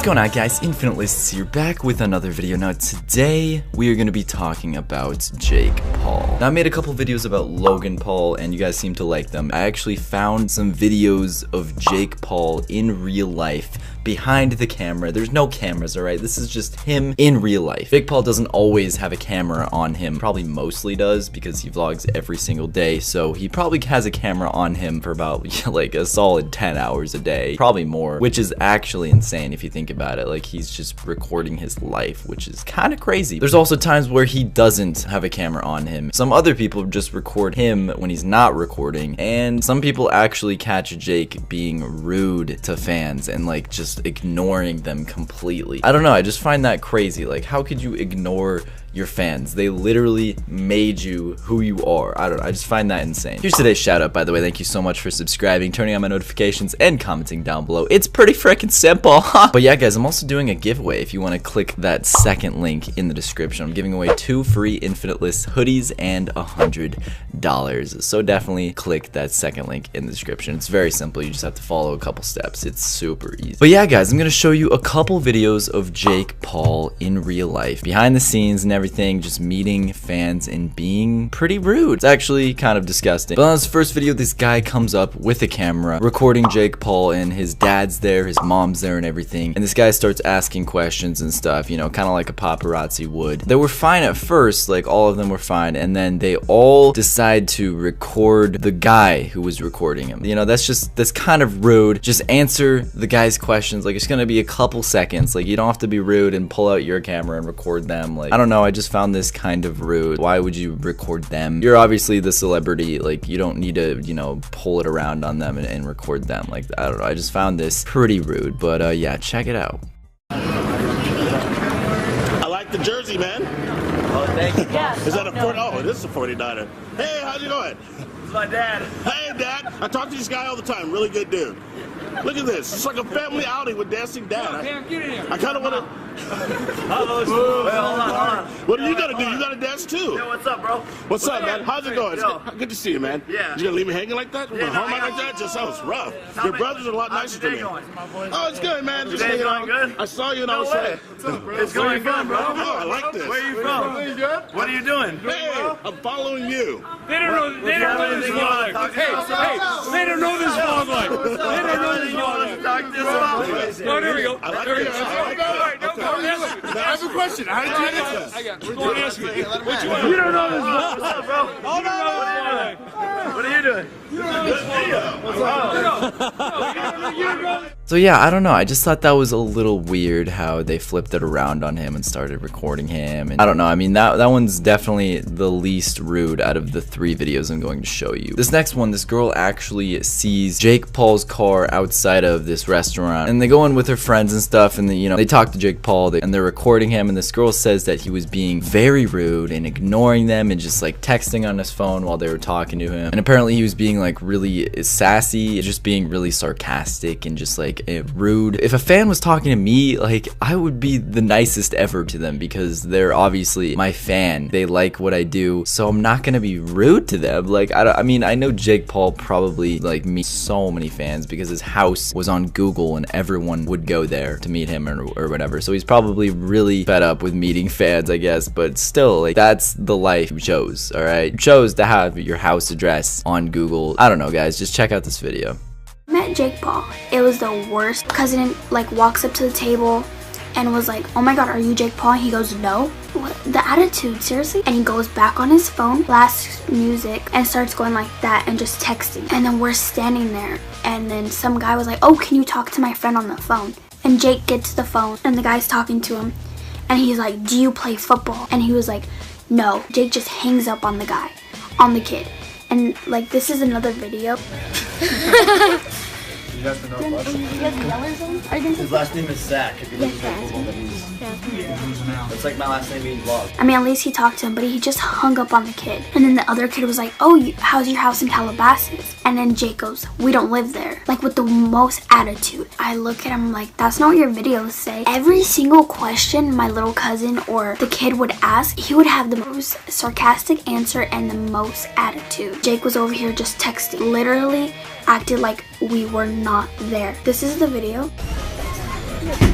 What's going on, guys? Infinite Lists here, back with another video. Now today we are going to be talking about Jake Paul. Now I made a couple videos about Logan Paul and you guys seem to like them. I actually found some videos of Jake Paul in real life behind the camera. There's no cameras, alright? This is just him in real life. Jake Paul doesn't always have a camera on him. Probably mostly does because he vlogs every single day. So he probably has a camera on him for about like a solid 10 hours a day. Probably more, which is actually insane if you think about it. Like he's just recording his life, which is kind of crazy. There's also times where he doesn't have a camera on him. Some other people just record him when he's not recording. And some people actually catch Jake being rude to fans and like just ignoring them completely. I don't know, I just find that crazy. Like, how could you ignore your fans? They literally made you who you are. I don't know, I just find that insane. Here's today's shout out, by the way. Thank you so much for subscribing, turning on my notifications, and commenting down below. It's pretty freaking simple. But yeah, guys, I'm also doing a giveaway. If you want to click that second link in the description, I'm giving away 2 free Infinite List hoodies and $100. So definitely click that second link in the description. It's very simple. You just have to follow a couple steps. It's super easy. But yeah, guys, I'm gonna show you a couple videos of Jake Paul in real life, behind the scenes and everything, just meeting fans and being pretty rude. It's actually kind of disgusting. But on this first video, this guy comes up with a camera recording Jake Paul, and his dad's there, his mom's there, and everything. And this guy starts asking questions and stuff, you know, kind of like a paparazzi would. They were fine at first, like all of them were fine, and then they all decide to record the guy who was recording him. You know, that's kind of rude. Just answer the guy's questions. Like, it's gonna be a couple seconds. Like, you don't have to be rude and pull out your camera and record them. Like, I don't know, I just found this kind of rude. Why would you record them? You're obviously the celebrity. Like, you don't need to, you know, pull it around on them and record them. Like, I don't know, I just found this pretty rude. But yeah, check it out. I like the jersey, man. Oh, thank you. Yeah, is that a 40? Oh, it is a 49er. Hey, how's it going? It's my dad. Hey, Dad. I talk to this guy all the time. Really good dude. Look at this. It's like a family outing with dancing dad. I kind of want to. Wait, hold on. What are you gonna do? You gotta dance too. Yo, what's up, bro? What's up, man? How's it going? Yo. Good to see you, man. Yeah. You gonna leave me hanging like that? Yeah, Home no, like that? Just sounds rough. How's Your it- brothers are a lot how's nicer to your me. day going? Oh, it's good, man. Just Your day hanging going out. good? I saw you and I No was way. like, What's up, bro? It's going good, bro. oh, I like this. Where are you from? What are you doing? Hey, I'm following you. They don't know this vlog like. Hey, they don't know this vlog like. They don't know this vlog like. No, there we go. There we go. I have a question. How did you get this? I got it. Go on, ask me. You don't know this vlog. What's up, bro? Hold on. What are you doing? So yeah, I don't know, I just thought that was a little weird how they flipped it around on him and started recording him. And I don't know, I mean, that one's definitely the least rude out of the 3 videos I'm going to show you. This next one, this girl actually sees Jake Paul's car outside of this restaurant, and they go in with her friends and stuff, and you know, they talk to Jake Paul, and they're recording him, and this girl says that he was being very rude and ignoring them and just like texting on his phone while they were talking to him. And apparently he was being like really sassy, just being really sarcastic and just like rude. If a fan was talking to me, like, I would be the nicest ever to them because they're obviously my fan. They like what I do, so I'm not gonna be rude to them. Like, I mean, I know Jake Paul probably like meets so many fans because his house was on Google and everyone would go there to meet him or whatever. So he's probably really fed up with meeting fans, I guess. But still, like, that's the life you chose. All right, you chose to have your house address on Google. I don't know, guys. Just check out this video. Met Jake Paul. It was the worst. Cousin like walks up to the table and was like, "Oh my god, are you Jake Paul?" He goes, "No." What? The attitude, seriously? And he goes back on his phone, blasts music, and starts going like that and just texting. And then we're standing there, and then some guy was like, "Oh, can you talk to my friend on the phone?" And Jake gets the phone, and the guy's talking to him, and he's like, "Do you play football?" And he was like, "No." Jake just hangs up on the guy, on the kid. And like, this is another video. You have to know his last name is Zach. If you look at football, that means that's like my last name being vlog. I mean, at least he talked to him, but he just hung up on the kid. And then the other kid was like, "Oh, how's your house in Calabasas?" And then Jake goes, "We don't live there." Like, with the most attitude. I look at him like, that's not what your videos say. Every single question my little cousin or the kid would ask, he would have the most sarcastic answer and the most attitude. Jake was over here just texting. Literally acted like we were not there. This is the video.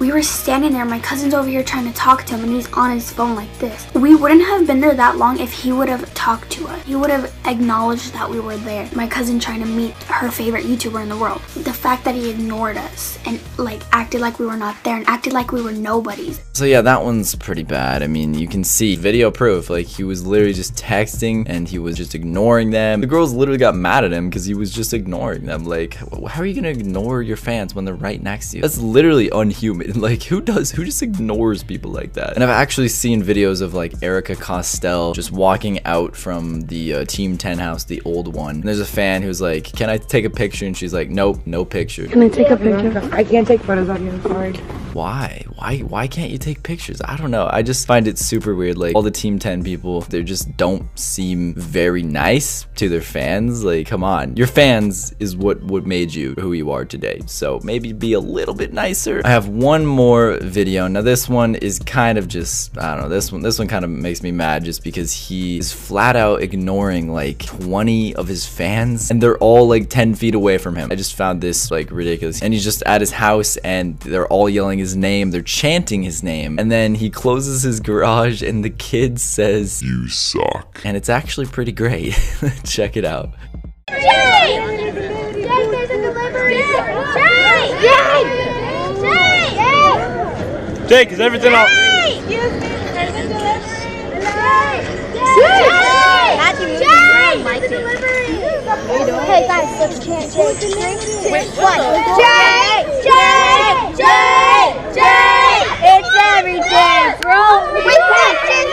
We were standing there, my cousin's over here trying to talk to him, and he's on his phone like this. We wouldn't have been there that long if he would have talked to us. He would have acknowledged that we were there. My cousin trying to meet her favorite YouTuber in the world. The fact that he ignored us and like acted like we were not there and acted like we were nobodies. So yeah, that one's pretty bad. I mean, you can see video proof. Like, he was literally just texting and he was just ignoring them. The girls literally got mad at him because he was just ignoring them. Like, how are you gonna ignore your fans when they're right next to you? That's literally unhuman. Like, who just ignores people like that? And I've actually seen videos of like Erica Costell just walking out from the Team 10 house, the old one. And there's a fan who's like, can I take a picture? And she's like, nope, no picture. Can I take a picture? I can't take photos of you, I'm sorry. Why can't you take pictures? I don't know. I just find it super weird. Like, all the Team 10 people, they just don't seem very nice to their fans. Like, come on. Your fans is what made you who you are today. So maybe be a little bit nicer. I have one more video. Now this one is kind of just, I don't know, this one kind of makes me mad just because he is flat out ignoring like 20 of his fans and they're all like 10 feet away from him. I just found this like ridiculous. And he's just at his house and they're all yelling his name. They're chanting his name. And then he closes his garage and the kid says, "You suck." And it's actually pretty great. Check it out. Jay! Jay, there's a delivery! Jay! Jay! Jay! Jake, is everything out? Excuse me, there's a delivery! Jay! Jay! There's a delivery! Hey guys, let's chant Jay. Wait, what? Jay! Jay! Jay! Jay! It's every day, bro! Wait, Jay!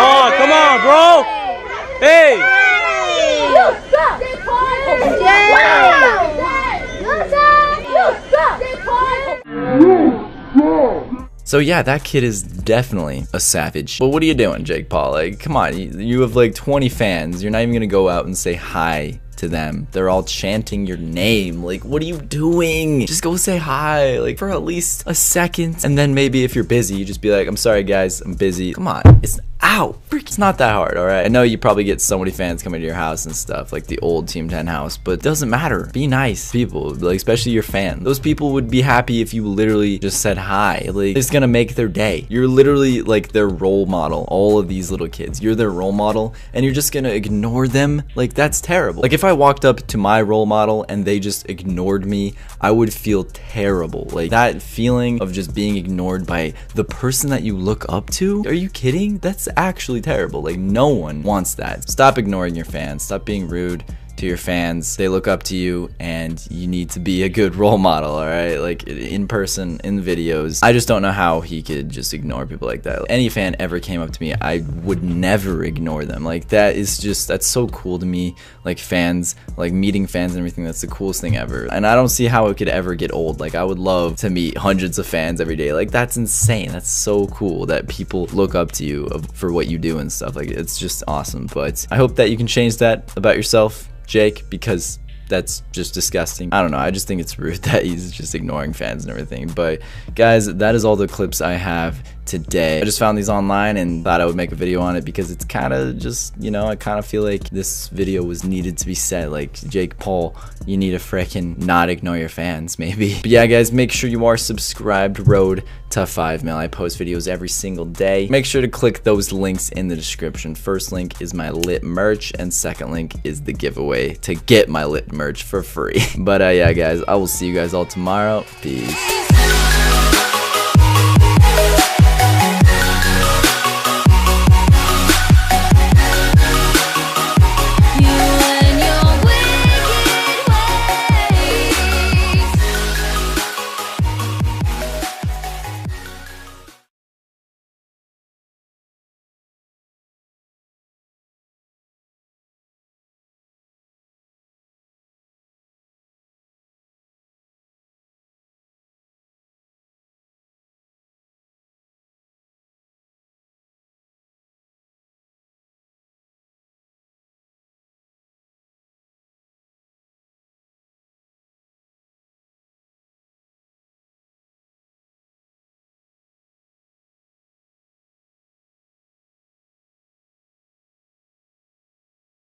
Oh, come on, bro! Hey! So yeah, that kid is definitely a savage. But what are you doing, Jake Paul? Like, come on, you have like 20 fans. You're not even gonna go out and say hi to them. They're all chanting your name. Like, what are you doing? Just go say hi, like, for at least a second. And then maybe if you're busy, you just be like, I'm sorry guys, I'm busy. Come on, it's not that hard, all right? I know you probably get so many fans coming to your house and stuff, like the old Team 10 house, but it doesn't matter. Be nice, people, like, especially your fans. Those people would be happy if you literally just said hi. Like, it's gonna make their day. You're literally like their role model. All of these little kids, you're their role model, and you're just gonna ignore them. Like, that's terrible. Like, if I walked up to my role model and they just ignored me, I would feel terrible. Like, that feeling of just being ignored by the person that you look up to, are you kidding? That's actually terrible. Like, no one wants that. Stop ignoring your fans. Stop being rude to your fans. They look up to you and you need to be a good role model, all right? Like, in person, in videos. I just don't know how he could just ignore people like that. Any fan ever came up to me, I would never ignore them. Like, that's so cool to me. Like, fans, like meeting fans and everything, that's the coolest thing ever. And I don't see how it could ever get old. Like, I would love to meet hundreds of fans every day. Like, that's insane. That's so cool that people look up to you for what you do and stuff. Like, it's just awesome. But I hope that you can change that about yourself, Jake, because that's just disgusting. I don't know, I just think it's rude that he's just ignoring fans and everything. But guys, that is all the clips I have today. I just found these online and thought I would make a video on it because it's kind of just, you know, I kind of feel like this video was needed to be said. Like, Jake Paul, you need to freaking not ignore your fans, maybe. But yeah, guys, make sure you are subscribed. Road to 5 mil. I post videos every single day. Make sure to click those links in the description. First link is my lit merch and second link is the giveaway to get my lit merch for free. But yeah, guys, I will see you guys all tomorrow. Peace.